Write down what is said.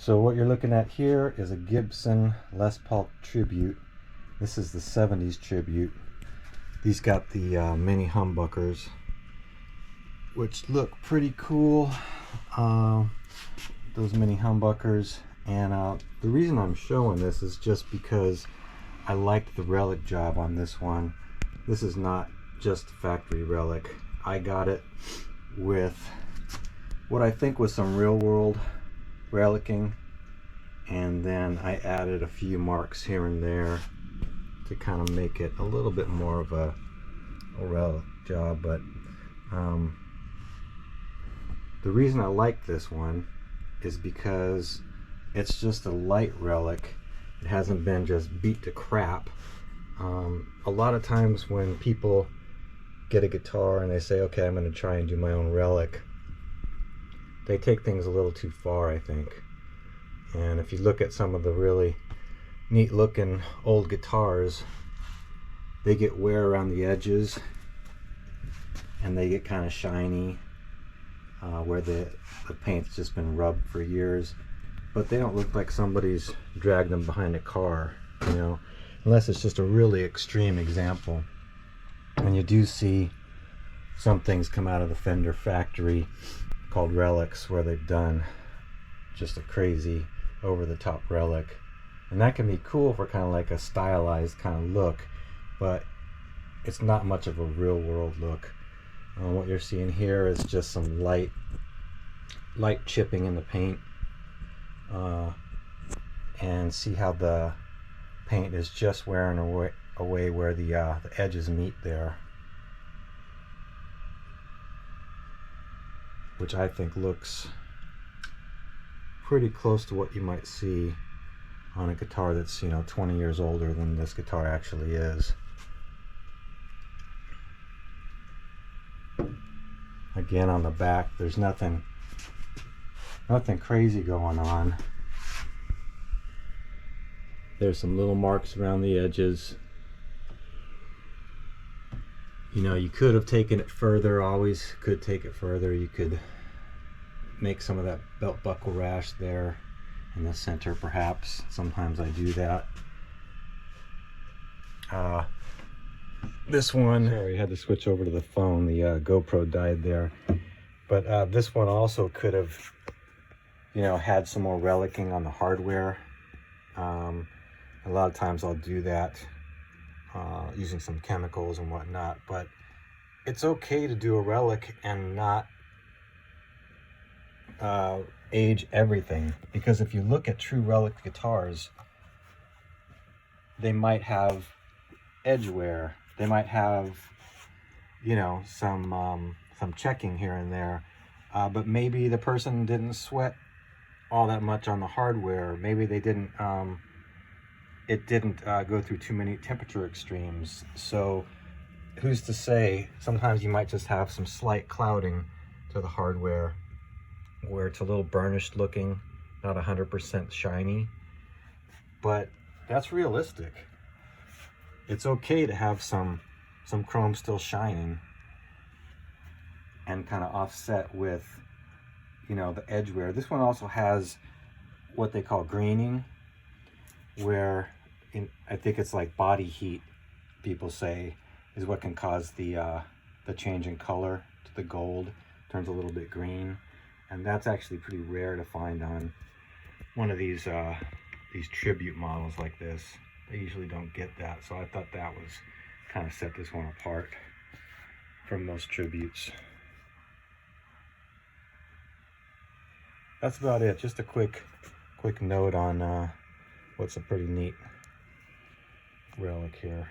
So what you're looking at here is a Gibson Les Paul Tribute. This is the 70s Tribute. These got the mini humbuckers, which look pretty cool. Those mini humbuckers. And the reason I'm showing this is just because I liked the Relic job on this one. This is not just factory Relic. I got it with what I think was some real world relicing, and then I added a few marks here and there to kind of make it a little bit more of a relic job. But the reason I like this one is because it's just a light relic. It hasn't been just beat to crap. A lot of times when people get a guitar and they say, okay, I'm going to try and do my own relic, they take things a little too far, I think. And if you look at some of the really neat looking old guitars, they get wear around the edges and they get kind of shiny, where the paint's just been rubbed for years, but they don't look like somebody's dragged them behind a car, you know, unless it's just a really extreme example. And you do see some things come out of the Fender factory called relics, where they've done just a crazy over-the-top relic, and that can be cool for kind of like a stylized kind of look, but it's not much of a real world look. What you're seeing here is just some light chipping in the paint, and see how the paint is just wearing away where the edges meet there, which I think looks pretty close to what you might see on a guitar that's, you know, 20 years older than this guitar actually is. Again, on the back, there's nothing crazy going on. There's some little marks around the edges. You know, you could have taken it further, always could take it further. You could make some of that belt buckle rash there in the center, perhaps. Sometimes I do that. This one, sorry, I had to switch over to the phone. The GoPro died there. But this one also could have, you know, had some more relicing on the hardware. A lot of times I'll do that using some chemicals and whatnot, but it's okay to do a relic and not age everything, because if you look at true relic guitars, they might have edge wear, they might have, you know, some checking here and there, but maybe the person didn't sweat all that much on the hardware. Maybe they didn't it didn't go through too many temperature extremes. So who's to say? Sometimes you might just have some slight clouding to the hardware where it's a little burnished looking, not 100% shiny, but that's realistic. It's okay to have some chrome still shining and kind of offset with, you know, the edge wear. This one also has what they call greening, where I think it's like body heat, people say, is what can cause the change in color to the gold. Turns a little bit green, and that's actually pretty rare to find on one of these tribute models like this. They usually don't get that, so I thought that was kind of set this one apart from most tributes. That's about it. Just a quick note on what's a pretty neat relic here.